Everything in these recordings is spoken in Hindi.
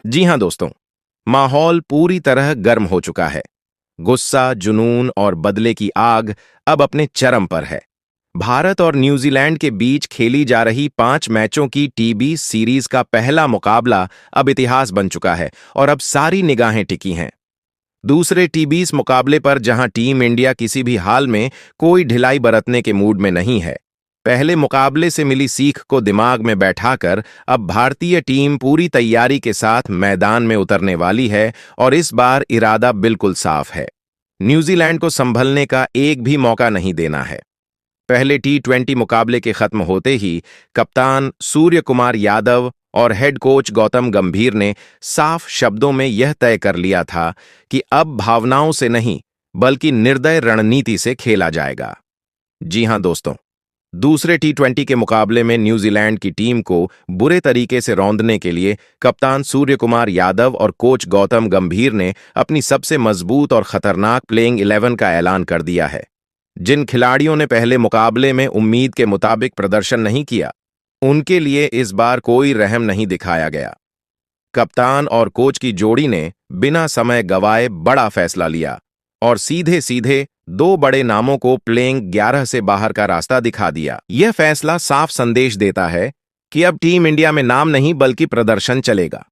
जी हां दोस्तों, माहौल पूरी तरह गर्म हो चुका है। गुस्सा, जुनून और बदले की आग अब अपने चरम पर है। भारत और न्यूजीलैंड के बीच खेली जा रही 5 मैचों की टी20 सीरीज का पहला मुकाबला अब इतिहास बन चुका है और अब सारी निगाहें टिकी हैं। दूसरे टी20 मुकाबले पर जहां टीम इंडिया किसी भी हाल में कोई ढिलाई बरतने के मूड में नहीं है, पहले मुकाबले से मिली सीख को दिमाग में बैठाकर अब भारतीय टीम पूरी तैयारी के साथ मैदान में उतरने वाली है और इस बार इरादा बिल्कुल साफ है। न्यूजीलैंड को संभलने का एक भी मौका नहीं देना है। पहले टी20 मुकाबले के खत्म होते ही कप्तान सूर्य कुमार यादव और हेड कोच गौतम गंभीर ने साफ शब्दों में यह तय कर लिया था कि अब भावनाओं से नहीं बल्कि निर्दय रणनीति से खेला जाएगा। जी हां दोस्तों, दूसरे टी20 के मुकाबले में न्यूजीलैंड की टीम को बुरे तरीके से रौंदने के लिए कप्तान सूर्य कुमार यादव और कोच गौतम गंभीर ने अपनी सबसे मजबूत और खतरनाक प्लेइंग 11 का ऐलान कर दिया है। जिन खिलाड़ियों ने पहले मुकाबले में उम्मीद के मुताबिक प्रदर्शन नहीं किया, उनके लिए इस बार कोई रहम नहीं दिखाया गया। कप्तान और कोच की जोड़ी ने बिना समय गवाए बड़ा फैसला लिया और सीधे सीधे 2 बड़े नामों को प्लेइंग 11 से बाहर का रास्ता दिखा दिया। यह फैसला साफ संदेश देता है कि अब टीम इंडिया में नाम नहीं बल्कि प्रदर्शन चलेगा।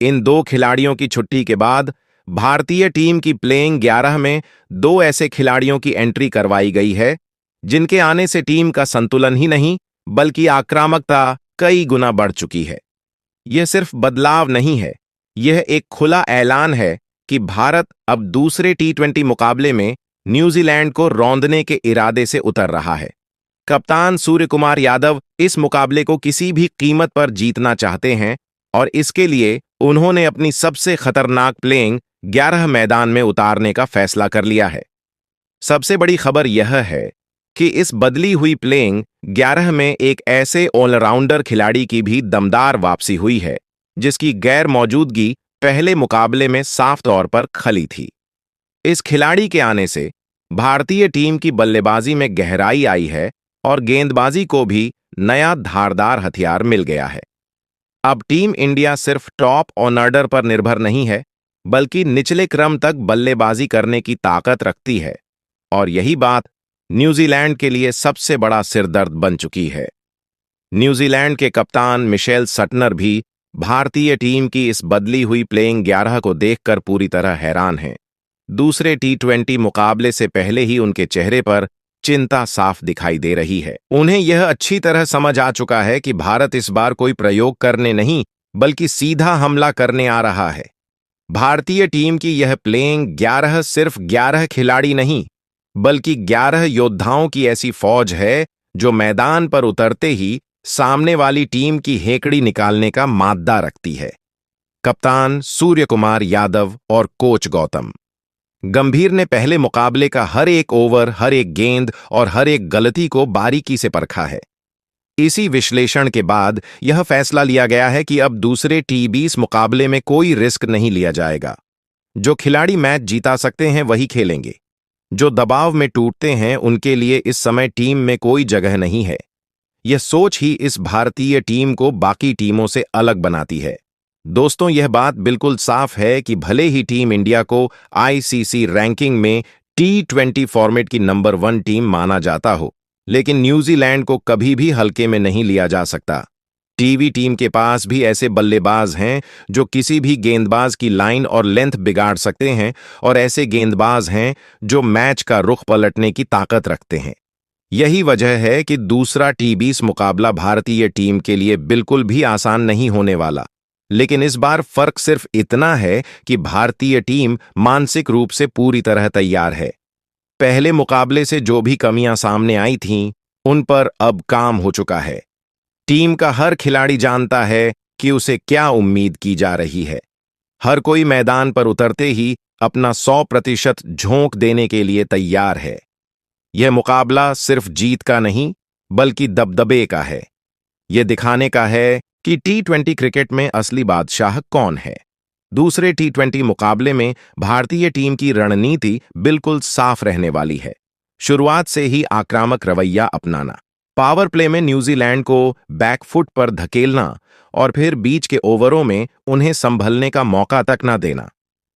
इन 2 खिलाड़ियों की छुट्टी के बाद भारतीय टीम की प्लेइंग 11 में 2 ऐसे खिलाड़ियों की एंट्री करवाई गई है जिनके आने से टीम का संतुलन ही नहीं बल्कि आक्रामकता कई गुना बढ़ चुकी है। यह सिर्फ बदलाव नहीं है, यह एक खुला ऐलान है कि भारत अब दूसरे टी20 मुकाबले में न्यूजीलैंड को रौंदने के इरादे से उतर रहा है। कप्तान सूर्य कुमार यादव इस मुकाबले को किसी भी कीमत पर जीतना चाहते हैं और इसके लिए उन्होंने अपनी सबसे खतरनाक प्लेइंग 11 मैदान में उतारने का फैसला कर लिया है। सबसे बड़ी खबर यह है कि इस बदली हुई प्लेइंग 11 में एक ऐसे ऑलराउंडर खिलाड़ी की भी दमदार वापसी हुई है जिसकी गैर मौजूदगी पहले मुकाबले में साफ तौर पर खली थी। इस खिलाड़ी के आने से भारतीय टीम की बल्लेबाजी में गहराई आई है और गेंदबाजी को भी नया धारदार हथियार मिल गया है। अब टीम इंडिया सिर्फ टॉप ऑर्डर पर निर्भर नहीं है बल्कि निचले क्रम तक बल्लेबाजी करने की ताकत रखती है और यही बात न्यूजीलैंड के लिए सबसे बड़ा सिरदर्द बन चुकी है। न्यूजीलैंड के कप्तान मिशेल सटनर भी भारतीय टीम की इस बदली हुई प्लेइंग 11 को देखकर पूरी तरह हैरान हैं। दूसरे टी20 मुकाबले से पहले ही उनके चेहरे पर चिंता साफ दिखाई दे रही है। उन्हें यह अच्छी तरह समझ आ चुका है कि भारत इस बार कोई प्रयोग करने नहीं बल्कि सीधा हमला करने आ रहा है। भारतीय टीम की यह प्लेइंग 11 सिर्फ 11 खिलाड़ी नहीं बल्कि 11 योद्धाओं की ऐसी फौज है जो मैदान पर उतरते ही सामने वाली टीम की हेकड़ी निकालने का माद्दा रखती है। कप्तान सूर्य कुमार यादव और कोच गौतम गंभीर ने पहले मुकाबले का हर एक ओवर, हर एक गेंद और हर एक गलती को बारीकी से परखा है। इसी विश्लेषण के बाद यह फैसला लिया गया है कि अब दूसरे टी20 मुकाबले में कोई रिस्क नहीं लिया जाएगा। जो खिलाड़ी मैच जीता सकते हैं वही खेलेंगे। जो दबाव में टूटते हैं उनके लिए इस समय टीम में कोई जगह नहीं है। यह सोच ही इस भारतीय टीम को बाकी टीमों से अलग बनाती है। दोस्तों, यह बात बिल्कुल साफ है कि भले ही टीम इंडिया को आईसीसी रैंकिंग में टी20 फॉर्मेट की नंबर 1 टीम माना जाता हो, लेकिन न्यूजीलैंड को कभी भी हल्के में नहीं लिया जा सकता। टीवी टीम के पास भी ऐसे बल्लेबाज हैं जो किसी भी गेंदबाज की लाइन और लेंथ बिगाड़ सकते हैं और ऐसे गेंदबाज हैं जो मैच का रुख पलटने की ताकत रखते हैं। यही वजह है कि दूसरा टी20 मुकाबला भारतीय टीम के लिए बिल्कुल भी आसान नहीं होने वाला। लेकिन इस बार फर्क सिर्फ इतना है कि भारतीय टीम मानसिक रूप से पूरी तरह तैयार है। पहले मुकाबले से जो भी कमियां सामने आई थीं, उन पर अब काम हो चुका है। टीम का हर खिलाड़ी जानता है कि उसे क्या उम्मीद की जा रही है। हर कोई मैदान पर उतरते ही अपना 100% झोंक देने के लिए तैयार है। यह मुकाबला सिर्फ जीत का नहीं बल्कि दबदबे का है। यह दिखाने का है कि टी20 क्रिकेट में असली बादशाह कौन है। दूसरे टी20 मुकाबले में भारतीय टीम की रणनीति बिल्कुल साफ रहने वाली है। शुरुआत से ही आक्रामक रवैया अपनाना, पावर प्ले में न्यूजीलैंड को बैकफुट पर धकेलना और फिर बीच के ओवरों में उन्हें संभलने का मौका तक न देना।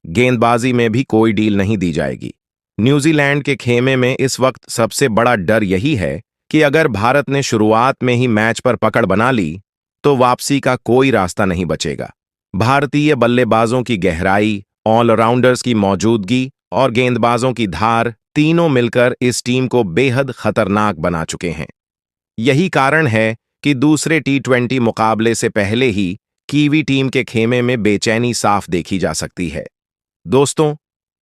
गेंदबाजी में भी कोई डील नहीं दी जाएगी। न्यूजीलैंड के खेमे में इस वक्त सबसे बड़ा डर यही है कि अगर भारत ने शुरुआत में ही मैच पर पकड़ बना ली तो वापसी का कोई रास्ता नहीं बचेगा। भारतीय बल्लेबाजों की गहराई, ऑलराउंडर्स की मौजूदगी और गेंदबाजों की धार तीनों मिलकर इस टीम को बेहद खतरनाक बना चुके हैं। यही कारण है कि दूसरे टी20 मुकाबले से पहले ही कीवी टीम के खेमे में बेचैनी साफ देखी जा सकती है। दोस्तों,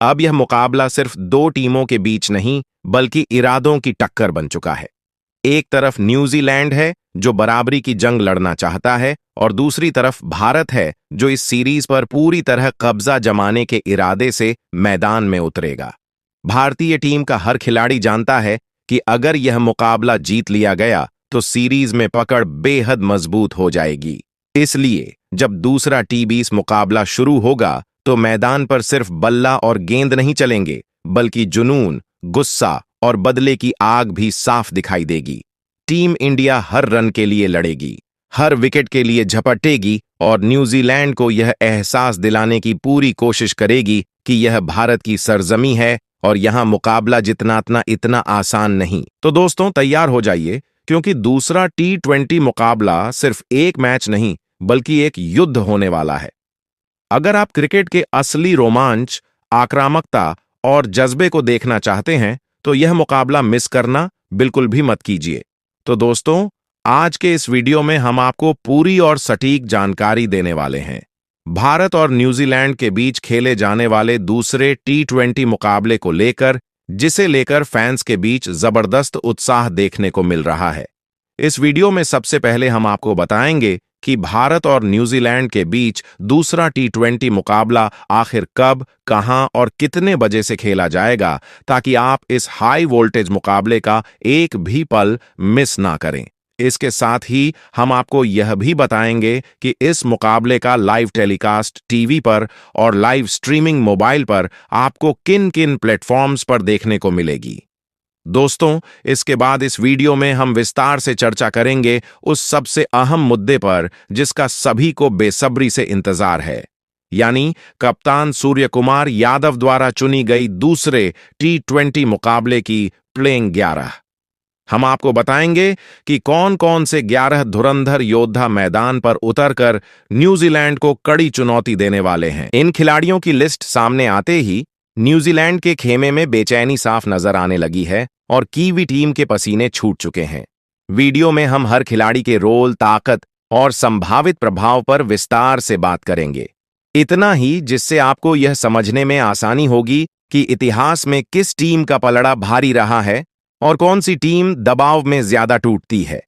अब यह मुकाबला सिर्फ दो टीमों के बीच नहीं बल्कि इरादों की टक्कर बन चुका है। एक तरफ न्यूजीलैंड है जो बराबरी की जंग लड़ना चाहता है और दूसरी तरफ भारत है जो इस सीरीज पर पूरी तरह कब्जा जमाने के इरादे से मैदान में उतरेगा। भारतीय टीम का हर खिलाड़ी जानता है कि अगर यह मुकाबला जीत लिया गया तो सीरीज में पकड़ बेहद मजबूत हो जाएगी। इसलिए जब दूसरा टी20 मुकाबला शुरू होगा तो मैदान पर सिर्फ बल्ला और गेंद नहीं चलेंगे बल्कि जुनून, गुस्सा और बदले की आग भी साफ दिखाई देगी। टीम इंडिया हर रन के लिए लड़ेगी, हर विकेट के लिए झपटेगी और न्यूजीलैंड को यह एहसास दिलाने की पूरी कोशिश करेगी कि यह भारत की सरजमी है और यहां मुकाबला जितना इतना आसान नहीं। तो दोस्तों, तैयार हो जाइए क्योंकि दूसरा टी20 मुकाबला सिर्फ एक मैच नहीं बल्कि एक युद्ध होने वाला है। अगर आप क्रिकेट के असली रोमांच, आक्रामकता और जज्बे को देखना चाहते हैं तो यह मुकाबला मिस करना बिल्कुल भी मत कीजिए। तो दोस्तों, आज के इस वीडियो में हम आपको पूरी और सटीक जानकारी देने वाले हैं भारत और न्यूजीलैंड के बीच खेले जाने वाले दूसरे टी20 मुकाबले को लेकर, जिसे लेकर फैंस के बीच जबरदस्त उत्साह देखने को मिल रहा है। इस वीडियो में सबसे पहले हम आपको बताएंगे कि भारत और न्यूजीलैंड के बीच दूसरा टी20 मुकाबला आखिर कब, कहां और कितने बजे से खेला जाएगा, ताकि आप इस हाई वोल्टेज मुकाबले का एक भी पल मिस ना करें। इसके साथ ही हम आपको यह भी बताएंगे कि इस मुकाबले का लाइव टेलीकास्ट टीवी पर और लाइव स्ट्रीमिंग मोबाइल पर आपको किन किन प्लेटफॉर्म्स पर देखने को मिलेगी। दोस्तों, इसके बाद इस वीडियो में हम विस्तार से चर्चा करेंगे उस सबसे अहम मुद्दे पर जिसका सभी को बेसब्री से इंतजार है, यानी कप्तान सूर्यकुमार यादव द्वारा चुनी गई दूसरे टी20 मुकाबले की प्लेइंग 11। हम आपको बताएंगे कि कौन कौन से 11 धुरंधर योद्धा मैदान पर उतरकर न्यूजीलैंड को कड़ी चुनौती देने वाले हैं। इन खिलाड़ियों की लिस्ट सामने आते ही न्यूजीलैंड के खेमे में बेचैनी साफ नजर आने लगी है और कीवी टीम के पसीने छूट चुके हैं। वीडियो में हम हर खिलाड़ी के रोल, ताकत और संभावित प्रभाव पर विस्तार से बात करेंगे। इतना ही जिससे आपको यह समझने में आसानी होगी कि इतिहास में किस टीम का पलड़ा भारी रहा है और कौन सी टीम दबाव में ज्यादा टूटती है।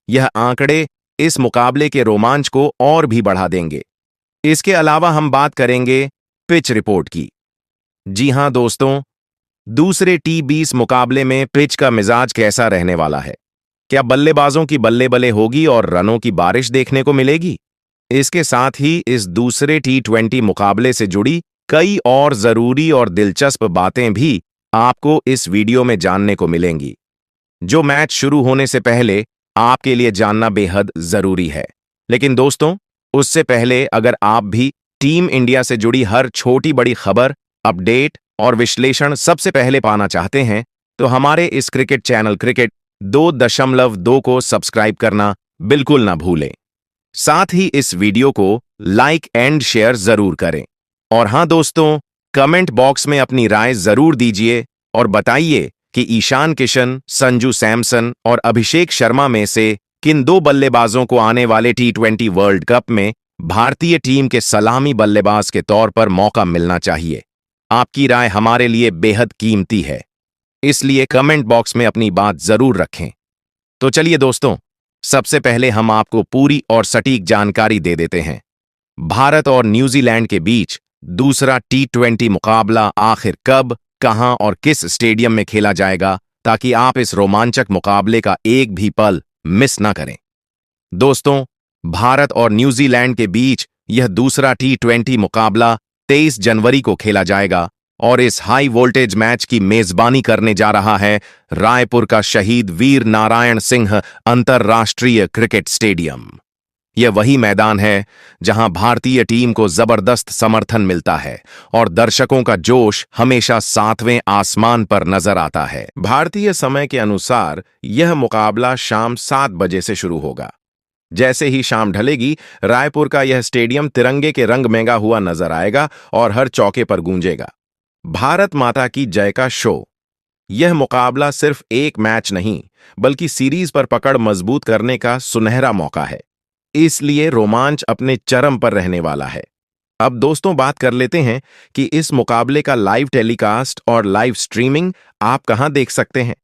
यह आंकड़े इस मुकाबले के रोमांच को और भी बढ़ा देंगे। इसके अलावा हम बात करेंगे पिच रिपोर्ट की। जी हां दोस्तों, दूसरे टी20 मुकाबले में पिच का मिजाज कैसा रहने वाला है? क्या बल्लेबाजों की बल्ले बल्ले होगी और रनों की बारिश देखने को मिलेगी? इसके साथ ही इस दूसरे टी20 मुकाबले से जुड़ी कई और जरूरी और दिलचस्प बातें भी आपको इस वीडियो में जानने को मिलेंगी, जो मैच शुरू होने से पहले आपके लिए जानना बेहद जरूरी है। लेकिन दोस्तों, उससे पहले अगर आप भी टीम इंडिया से जुड़ी हर छोटी बड़ी खबर, अपडेट और विश्लेषण सबसे पहले पाना चाहते हैं तो हमारे इस क्रिकेट चैनल क्रिकेट 2.2 को सब्सक्राइब करना बिल्कुल ना भूलें। साथ ही इस वीडियो को लाइक एंड शेयर जरूर करें। और हां दोस्तों, कमेंट बॉक्स में अपनी राय जरूर दीजिए और बताइए कि ईशान किशन, संजू सैमसन और अभिषेक शर्मा में से किन दो बल्लेबाजों को आने वाले टी20 वर्ल्ड कप में भारतीय टीम के सलामी बल्लेबाज के तौर पर मौका मिलना चाहिए। आपकी राय हमारे लिए बेहद कीमती है, इसलिए कमेंट बॉक्स में अपनी बात जरूर रखें। तो चलिए दोस्तों, सबसे पहले हम आपको पूरी और सटीक जानकारी दे देते हैं। भारत और न्यूजीलैंड के बीच दूसरा टी20 मुकाबला आखिर कब, कहां और किस स्टेडियम में खेला जाएगा, ताकि आप इस रोमांचक मुकाबले का एक भी पल मिस ना करें। दोस्तों, भारत और न्यूजीलैंड के बीच यह दूसरा टी20 मुकाबला 23 जनवरी को खेला जाएगा और इस हाई वोल्टेज मैच की मेजबानी करने जा रहा है रायपुर का शहीद वीर नारायण सिंह अंतर्राष्ट्रीय क्रिकेट स्टेडियम। यह वही मैदान है जहां भारतीय टीम को जबरदस्त समर्थन मिलता है और दर्शकों का जोश हमेशा सातवें आसमान पर नजर आता है। भारतीय समय के अनुसार यह मुकाबला शाम 7 बजे से शुरू होगा। जैसे ही शाम ढलेगी, रायपुर का यह स्टेडियम तिरंगे के रंग में हुआ नजर आएगा और हर चौके पर गूंजेगा भारत माता की जय का शो। यह मुकाबला सिर्फ एक मैच नहीं, बल्कि सीरीज पर पकड़ मजबूत करने का सुनहरा मौका है। इसलिए रोमांच अपने चरम पर रहने वाला है। अब दोस्तों, बात कर लेते हैं कि इस मुकाबले का लाइव टेलीकास्ट और लाइव स्ट्रीमिंग आप कहां देख सकते हैं।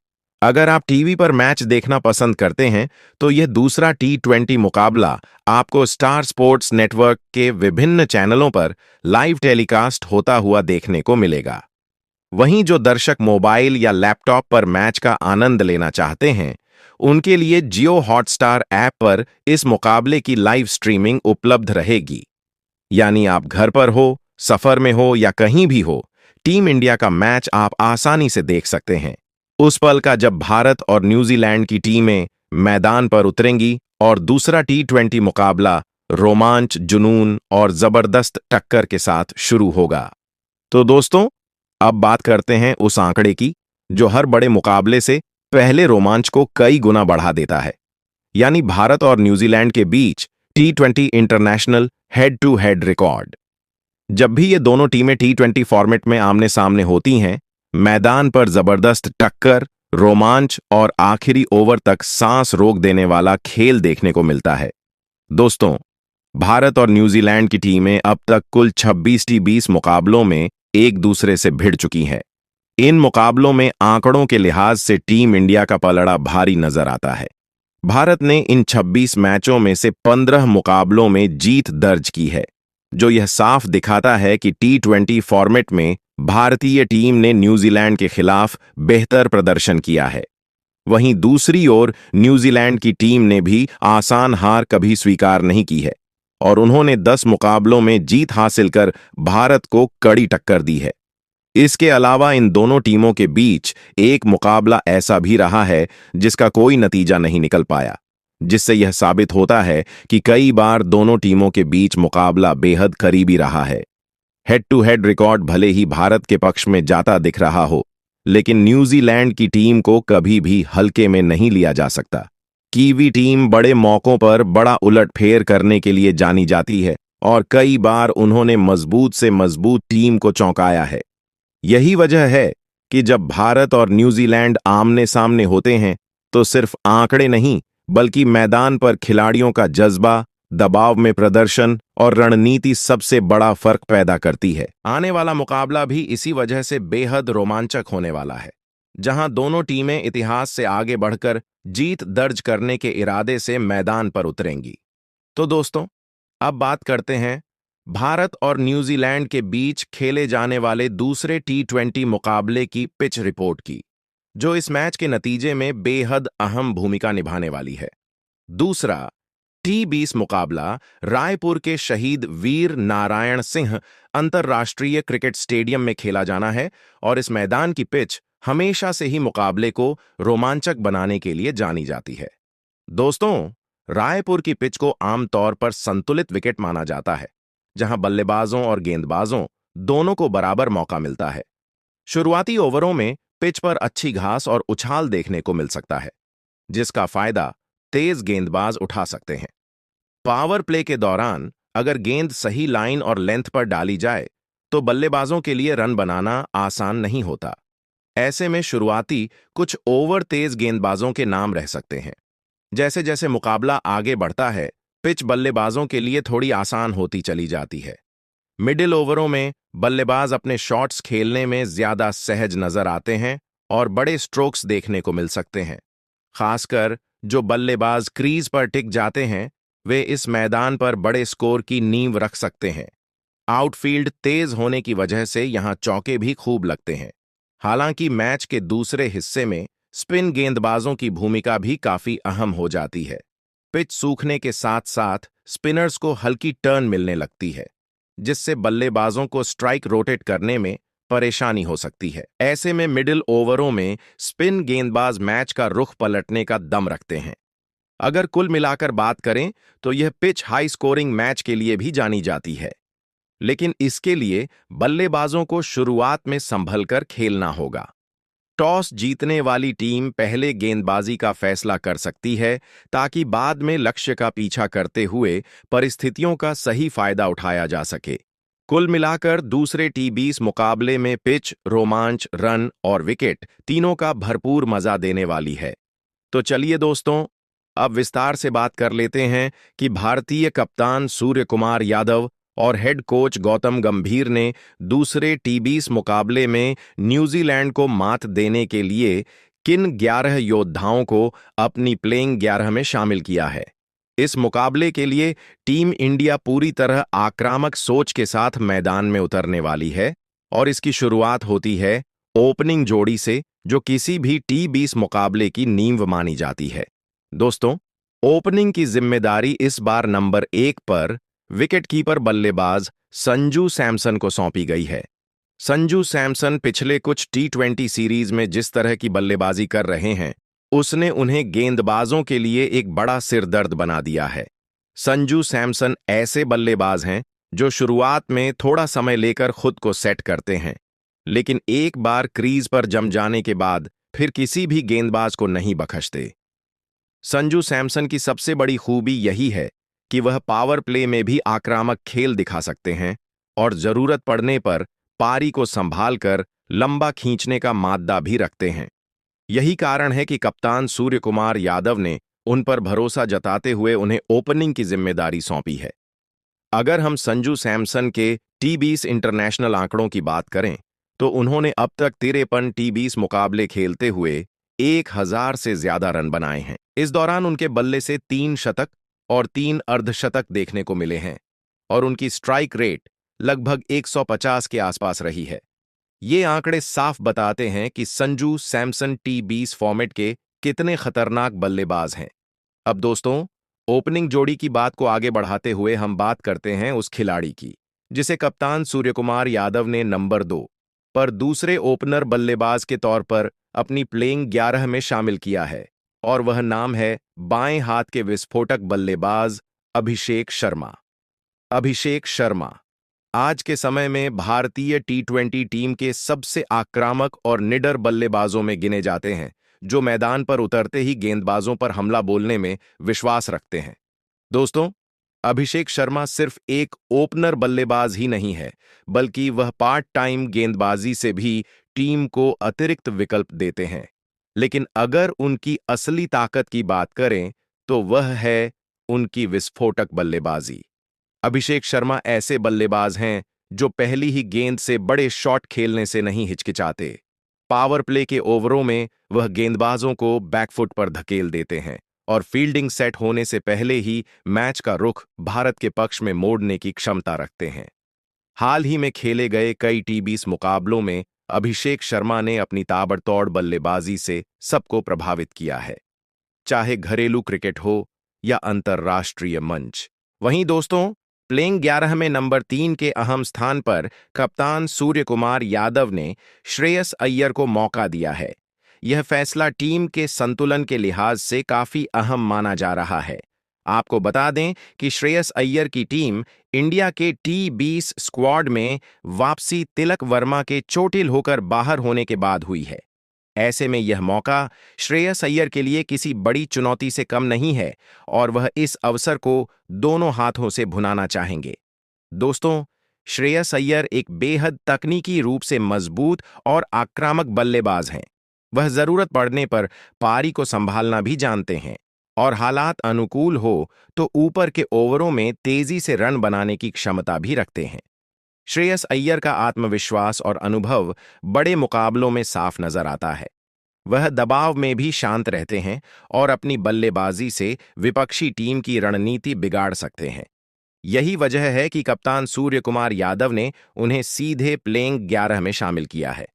अगर आप टीवी पर मैच देखना पसंद करते हैं तो यह दूसरा T20 मुकाबला आपको स्टार स्पोर्ट्स नेटवर्क के विभिन्न चैनलों पर लाइव टेलीकास्ट होता हुआ देखने को मिलेगा। वहीं जो दर्शक मोबाइल या लैपटॉप पर मैच का आनंद लेना चाहते हैं, उनके लिए जियो हॉटस्टार ऐप पर इस मुकाबले की लाइव स्ट्रीमिंग उपलब्ध रहेगी। यानी आप घर पर हो, सफर में हो या कहीं भी हो, टीम इंडिया का मैच आप आसानी से देख सकते हैं। उस पल का जब भारत और न्यूजीलैंड की टीमें मैदान पर उतरेंगी और दूसरा T20 मुकाबला रोमांच, जुनून और जबरदस्त टक्कर के साथ शुरू होगा। तो दोस्तों, अब बात करते हैं उस आंकड़े की जो हर बड़े मुकाबले से पहले रोमांच को कई गुना बढ़ा देता है, यानी भारत और न्यूजीलैंड के बीच T20 international head to head record. जब भी ये दोनों टीमें T20 फॉर्मेट में आमने सामने होती हैं, मैदान पर जबरदस्त टक्कर, रोमांच और आखिरी ओवर तक सांस रोक देने वाला खेल देखने को मिलता है। दोस्तों, भारत और न्यूजीलैंड की टीमें अब तक कुल 26 T20 मुकाबलों में एक दूसरे से भिड़ चुकी हैं। इन मुकाबलों में आंकड़ों के लिहाज से टीम इंडिया का पलड़ा भारी नजर आता है। भारत ने इन 26 मैचों में से 15 मुकाबलों में जीत दर्ज की है, जो यह साफ दिखाता है कि T20 फॉर्मेट में भारतीय टीम ने न्यूजीलैंड के खिलाफ बेहतर प्रदर्शन किया है। वहीं दूसरी ओर न्यूजीलैंड की टीम ने भी आसान हार कभी स्वीकार नहीं की है और उन्होंने 10 मुकाबलों में जीत हासिल कर भारत को कड़ी टक्कर दी है। इसके अलावा इन दोनों टीमों के बीच एक मुकाबला ऐसा भी रहा है जिसका कोई नतीजा नहीं निकल पाया, जिससे यह साबित होता है कि कई बार दोनों टीमों के बीच मुकाबला बेहद करीबी रहा है। हेड टू हेड रिकॉर्ड भले ही भारत के पक्ष में जाता दिख रहा हो, लेकिन न्यूजीलैंड की टीम को कभी भी हल्के में नहीं लिया जा सकता। कीवी टीम बड़े मौकों पर बड़ा उलटफेर करने के लिए जानी जाती है और कई बार उन्होंने मजबूत से मजबूत टीम को चौंकाया है। यही वजह है कि जब भारत और न्यूजीलैंड आमने सामने होते हैं तो सिर्फ आंकड़े नहीं, बल्कि मैदान पर खिलाड़ियों का जज्बा, दबाव में प्रदर्शन और रणनीति सबसे बड़ा फर्क पैदा करती है। आने वाला मुकाबला भी इसी वजह से बेहद रोमांचक होने वाला है, जहां दोनों टीमें इतिहास से आगे बढ़कर जीत दर्ज करने के इरादे से मैदान पर उतरेंगी। तो दोस्तों, अब बात करते हैं भारत और न्यूजीलैंड के बीच खेले जाने वाले दूसरे T20 मुकाबले की पिच रिपोर्ट की, जो इस मैच के नतीजे में बेहद अहम भूमिका निभाने वाली है। दूसरा T20 मुकाबला रायपुर के शहीद वीर नारायण सिंह अंतर्राष्ट्रीय क्रिकेट स्टेडियम में खेला जाना है और इस मैदान की पिच हमेशा से ही मुकाबले को रोमांचक बनाने के लिए जानी जाती है। दोस्तों, रायपुर की पिच को आमतौर पर संतुलित विकेट माना जाता है, जहां बल्लेबाजों और गेंदबाजों दोनों को बराबर मौका मिलता है। शुरुआती ओवरों में पिच पर अच्छी घास और उछाल देखने को मिल सकता है, जिसका फायदा तेज गेंदबाज उठा सकते हैं। पावर प्ले के दौरान अगर गेंद सही लाइन और लेंथ पर डाली जाए तो बल्लेबाजों के लिए रन बनाना आसान नहीं होता। ऐसे में शुरुआती कुछ ओवर तेज गेंदबाजों के नाम रह सकते हैं। जैसे जैसे मुकाबला आगे बढ़ता है, पिच बल्लेबाजों के लिए थोड़ी आसान होती चली जाती है। मिडिल ओवरों में बल्लेबाज अपने शॉट्स खेलने में ज्यादा सहज नजर आते हैं और बड़े स्ट्रोक्स देखने को मिल सकते हैं। खासकर जो बल्लेबाज क्रीज पर टिक जाते हैं, वे इस मैदान पर बड़े स्कोर की नींव रख सकते हैं। आउटफील्ड तेज होने की वजह से यहां चौके भी खूब लगते हैं। हालांकि मैच के दूसरे हिस्से में स्पिन गेंदबाजों की भूमिका भी काफी अहम हो जाती है। पिच सूखने के साथ साथ स्पिनर्स को हल्की टर्न मिलने लगती है, जिससे बल्लेबाजों को स्ट्राइक रोटेट करने में परेशानी हो सकती है। ऐसे में मिडिल ओवरों में स्पिन गेंदबाज मैच का रुख पलटने का दम रखते हैं। अगर कुल मिलाकर बात करें तो यह पिच हाई स्कोरिंग मैच के लिए भी जानी जाती है, लेकिन इसके लिए बल्लेबाजों को शुरुआत में संभल कर खेलना होगा। टॉस जीतने वाली टीम पहले गेंदबाजी का फैसला कर सकती है, ताकि बाद में लक्ष्य का पीछा करते हुए परिस्थितियों का सही फायदा उठाया जा सके। कुल मिलाकर दूसरे टी20 मुकाबले में पिच, रोमांच, रन और विकेट तीनों का भरपूर मजा देने वाली है। तो चलिए दोस्तों, अब विस्तार से बात कर लेते हैं कि भारतीय कप्तान सूर्य कुमार यादव और हेड कोच गौतम गंभीर ने दूसरे टी20 मुकाबले में न्यूजीलैंड को मात देने के लिए किन 11 योद्धाओं को अपनी प्लेइंग 11 में शामिल किया है। इस मुकाबले के लिए टीम इंडिया पूरी तरह आक्रामक सोच के साथ मैदान में उतरने वाली है और इसकी शुरुआत होती है ओपनिंग जोड़ी से, जो किसी भी टी20 मुकाबले की नींव मानी जाती है। दोस्तों, ओपनिंग की जिम्मेदारी इस बार नंबर 1 पर विकेटकीपर बल्लेबाज संजू सैमसन को सौंपी गई है। संजू सैमसन पिछले कुछ टी20 सीरीज में जिस तरह की बल्लेबाजी कर रहे हैं, उसने उन्हें गेंदबाजों के लिए एक बड़ा सिरदर्द बना दिया है। संजू सैमसन ऐसे बल्लेबाज हैं जो शुरुआत में थोड़ा समय लेकर खुद को सेट करते हैं, लेकिन एक बार क्रीज पर जम जाने के बाद फिर किसी भी गेंदबाज को नहीं बख्शते। संजू सैमसन की सबसे बड़ी खूबी यही है कि वह पावर प्ले में भी आक्रामक खेल दिखा सकते हैं और जरूरत पड़ने पर पारी को संभालकर लंबा खींचने का माद्दा भी रखते हैं। यही कारण है कि कप्तान सूर्य कुमार यादव ने उन पर भरोसा जताते हुए उन्हें ओपनिंग की जिम्मेदारी सौंपी है। अगर हम संजू सैमसन के टी20 इंटरनेशनल आंकड़ों की बात करें तो उन्होंने अब तक 53 टी20 मुकाबले खेलते हुए 1000 से ज्यादा रन बनाए हैं। इस दौरान उनके बल्ले से 3 शतक और 3 अर्धशतक देखने को मिले हैं और उनकी स्ट्राइक रेट लगभग 150 के आसपास रही है। ये आंकड़े साफ बताते हैं कि संजू सैमसन टी20 फॉर्मेट के कितने खतरनाक बल्लेबाज हैं। अब दोस्तों, ओपनिंग जोड़ी की बात को आगे बढ़ाते हुए हम बात करते हैं उस खिलाड़ी की जिसे कप्तान सूर्यकुमार यादव ने नंबर 2 पर दूसरे ओपनर बल्लेबाज के तौर पर अपनी प्लेइंग 11 में शामिल किया है, और वह नाम है बाएं हाथ के विस्फोटक बल्लेबाज अभिषेक शर्मा। अभिषेक शर्मा आज के समय में भारतीय टी20 टीम के सबसे आक्रामक और निडर बल्लेबाजों में गिने जाते हैं, जो मैदान पर उतरते ही गेंदबाजों पर हमला बोलने में विश्वास रखते हैं। दोस्तों, अभिषेक शर्मा सिर्फ एक ओपनर बल्लेबाज ही नहीं है, बल्कि वह पार्ट टाइम गेंदबाजी से भी टीम को अतिरिक्त विकल्प देते हैं। लेकिन अगर उनकी असली ताकत की बात करें तो वह है उनकी विस्फोटक बल्लेबाजी। अभिषेक शर्मा ऐसे बल्लेबाज हैं जो पहली ही गेंद से बड़े शॉट खेलने से नहीं हिचकिचाते। पावर प्ले के ओवरों में वह गेंदबाजों को बैकफुट पर धकेल देते हैं और फील्डिंग सेट होने से पहले ही मैच का रुख भारत के पक्ष में मोड़ने की क्षमता रखते हैं। हाल ही में खेले गए कई टी20 मुकाबलों में अभिषेक शर्मा ने अपनी ताबड़तोड़ बल्लेबाजी से सबको प्रभावित किया है, चाहे घरेलू क्रिकेट हो या अंतर्राष्ट्रीय मंच। वहीं दोस्तों, प्लेइंग 11 में नंबर 3 के अहम स्थान पर कप्तान सूर्य कुमार यादव ने श्रेयस अय्यर को मौका दिया है। यह फैसला टीम के संतुलन के लिहाज से काफी अहम माना जा रहा है। आपको बता दें कि श्रेयस अय्यर की टीम इंडिया के टी20 स्क्वाड में वापसी तिलक वर्मा के चोटिल होकर बाहर होने के बाद हुई है। ऐसे में यह मौका श्रेयस अय्यर के लिए किसी बड़ी चुनौती से कम नहीं है और वह इस अवसर को दोनों हाथों से भुनाना चाहेंगे। दोस्तों, श्रेयस अय्यर एक बेहद तकनीकी रूप से मजबूत और आक्रामक बल्लेबाज हैं। वह जरूरत पड़ने पर पारी को संभालना भी जानते हैं और हालात अनुकूल हो तो ऊपर के ओवरों में तेजी से रन बनाने की क्षमता भी रखते हैं। श्रेयस अय्यर का आत्मविश्वास और अनुभव बड़े मुकाबलों में साफ नजर आता है। वह दबाव में भी शांत रहते हैं और अपनी बल्लेबाजी से विपक्षी टीम की रणनीति बिगाड़ सकते हैं। यही वजह है कि कप्तान सूर्य कुमार यादव ने उन्हें सीधे प्लेइंग 11 में शामिल किया है।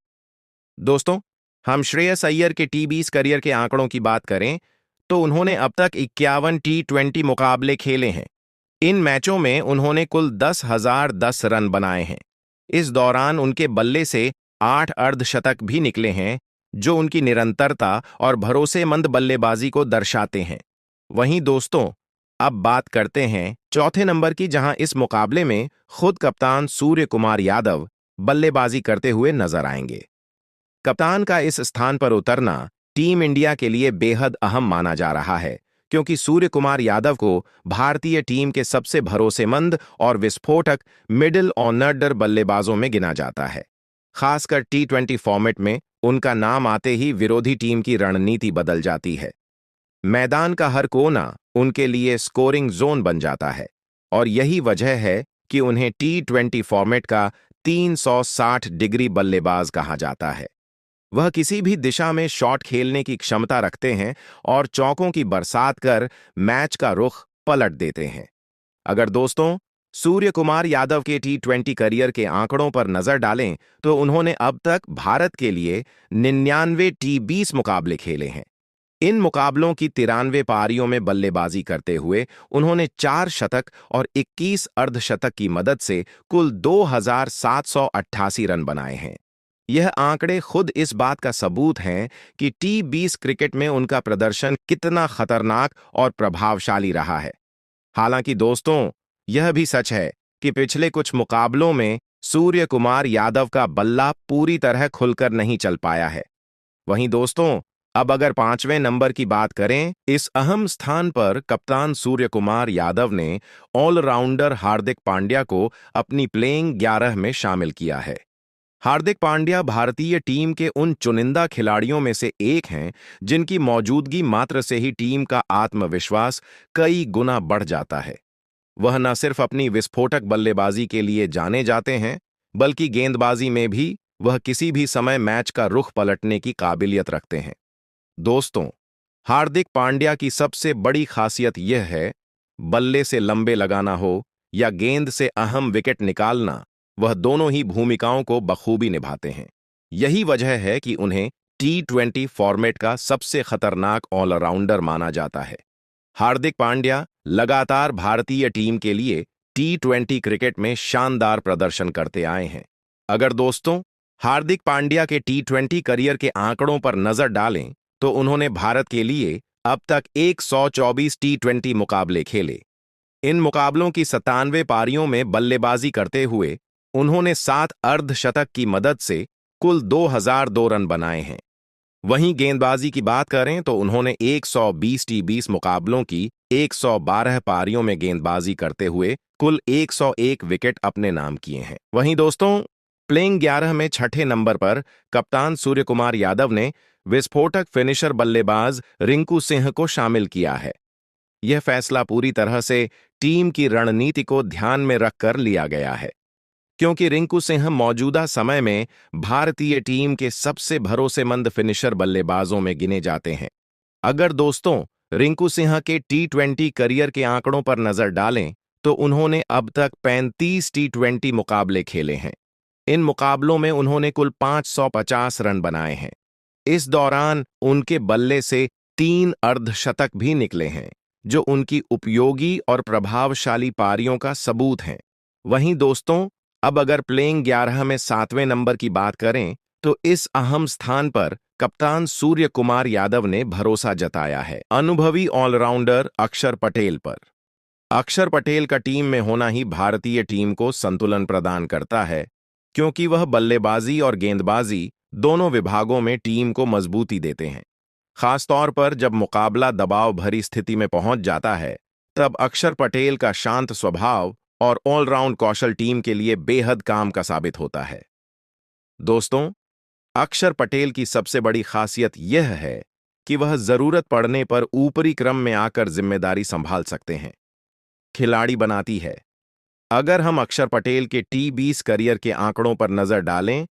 दोस्तों, हम श्रेयस अय्यर के टी20 करियर के आंकड़ों की बात करें तो उन्होंने अब तक 51 टी20 मुकाबले खेले हैं। इन मैचों में उन्होंने कुल 10,010 रन बनाए हैं। इस दौरान उनके बल्ले से 8 अर्धशतक भी निकले हैं, जो उनकी निरंतरता और भरोसेमंद बल्लेबाजी को दर्शाते हैं। वहीं दोस्तों, अब बात करते हैं चौथे नंबर की, जहां इस मुकाबले में खुद कप्तान सूर्य कुमार यादव बल्लेबाजी करते हुए नजर आएंगे। कप्तान का इस स्थान पर उतरना टीम इंडिया के लिए बेहद अहम माना जा रहा है, क्योंकि सूर्य कुमार यादव को भारतीय टीम के सबसे भरोसेमंद और विस्फोटक मिडिल ऑर्डर बल्लेबाजों में गिना जाता है। खासकर T20 फॉर्मेट में उनका नाम आते ही विरोधी टीम की रणनीति बदल जाती है। मैदान का हर कोना उनके लिए स्कोरिंग जोन बन जाता है, और यही वजह है कि उन्हें T20 फॉर्मेट का 360 डिग्री बल्लेबाज कहा जाता है। वह किसी भी दिशा में शॉट खेलने की क्षमता रखते हैं और चौकों की बरसात कर मैच का रुख पलट देते हैं। अगर दोस्तों सूर्य कुमार यादव के T20 करियर के आंकड़ों पर नजर डालें, तो उन्होंने अब तक भारत के लिए 99 T20 मुकाबले खेले हैं। इन मुकाबलों की 93 पारियों में बल्लेबाजी करते हुए उन्होंने 4 शतक और 21 अर्धशतक की मदद से कुल 2788 रन बनाए हैं। यह आंकड़े खुद इस बात का सबूत हैं कि T20 क्रिकेट में उनका प्रदर्शन कितना खतरनाक और प्रभावशाली रहा है। हालांकि दोस्तों, यह भी सच है कि पिछले कुछ मुकाबलों में सूर्य कुमार यादव का बल्ला पूरी तरह खुलकर नहीं चल पाया है। वहीं दोस्तों, अब अगर 5वें नंबर की बात करें, इस अहम स्थान पर कप्तान सूर्य कुमार यादव ने ऑलराउंडर हार्दिक पांड्या को अपनी प्लेइंग 11 में शामिल किया है। हार्दिक पांड्या भारतीय टीम के उन चुनिंदा खिलाड़ियों में से एक हैं जिनकी मौजूदगी मात्र से ही टीम का आत्मविश्वास कई गुना बढ़ जाता है। वह न सिर्फ अपनी विस्फोटक बल्लेबाजी के लिए जाने जाते हैं, बल्कि गेंदबाजी में भी वह किसी भी समय मैच का रुख पलटने की काबिलियत रखते हैं। दोस्तों, हार्दिक पांड्या की सबसे बड़ी खासियत यह है, बल्ले से लंबे लगाना हो या गेंद से अहम विकेट निकालना, वह दोनों ही भूमिकाओं को बखूबी निभाते हैं। यही वजह है कि उन्हें T20 फॉर्मेट का सबसे खतरनाक ऑलराउंडर माना जाता है। हार्दिक पांड्या लगातार भारतीय टीम के लिए T20 क्रिकेट में शानदार प्रदर्शन करते आए हैं। अगर दोस्तों हार्दिक पांड्या के T20 करियर के आंकड़ों पर नजर डालें, तो उन्होंने भारत के लिए अब तक 124 T20 मुकाबले खेले। इन मुकाबलों की 97 पारियों में बल्लेबाजी करते हुए उन्होंने 7 अर्धशतक की मदद से कुल 2002 रन बनाए हैं। वहीं गेंदबाजी की बात करें तो उन्होंने 120 T20 मुकाबलों की 112 पारियों में गेंदबाजी करते हुए कुल 101 विकेट अपने नाम किए हैं। वहीं दोस्तों प्लेइंग 11 में छठे नंबर पर कप्तान सूर्य कुमार यादव ने विस्फोटक फिनिशर बल्लेबाज रिंकू सिंह को शामिल किया है। यह फैसला पूरी तरह से टीम की रणनीति को ध्यान में रखकर लिया गया है, क्योंकि रिंकू सिंह मौजूदा समय में भारतीय टीम के सबसे भरोसेमंद फिनिशर बल्लेबाजों में गिने जाते हैं। अगर दोस्तों रिंकू सिंह के T20 करियर के आंकड़ों पर नजर डालें, तो उन्होंने अब तक 35 T20 मुकाबले खेले हैं। इन मुकाबलों में उन्होंने कुल 550 रन बनाए हैं। इस दौरान उनके बल्ले से 3 अर्धशतक भी निकले हैं, जो उनकी उपयोगी और प्रभावशाली पारियों का सबूत हैं। वहीं दोस्तों अब अगर प्लेइंग 11 में 7वें नंबर की बात करें, तो इस अहम स्थान पर कप्तान सूर्य कुमार यादव ने भरोसा जताया है अनुभवी ऑलराउंडर अक्षर पटेल पर। अक्षर पटेल का टीम में होना ही भारतीय टीम को संतुलन प्रदान करता है, क्योंकि वह बल्लेबाजी और गेंदबाजी दोनों विभागों में टीम को मजबूती देते हैं। खासतौर पर जब मुकाबला दबाव भरी स्थिति में पहुंच जाता है, तब अक्षर पटेल का शांत स्वभाव और ऑलराउंड कौशल टीम के लिए बेहद काम का साबित होता है। दोस्तों अक्षर पटेल की सबसे बड़ी खासियत यह है कि वह जरूरत पड़ने पर ऊपरी क्रम में आकर जिम्मेदारी संभाल सकते हैं। खिलाड़ी बनाती है। अगर हम अक्षर पटेल के T20 करियर के आंकड़ों पर नजर डालें,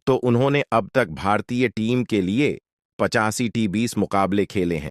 तो उन्होंने अब तक भारतीय टीम के लिए 85 T20 मुकाबले खेले हैं।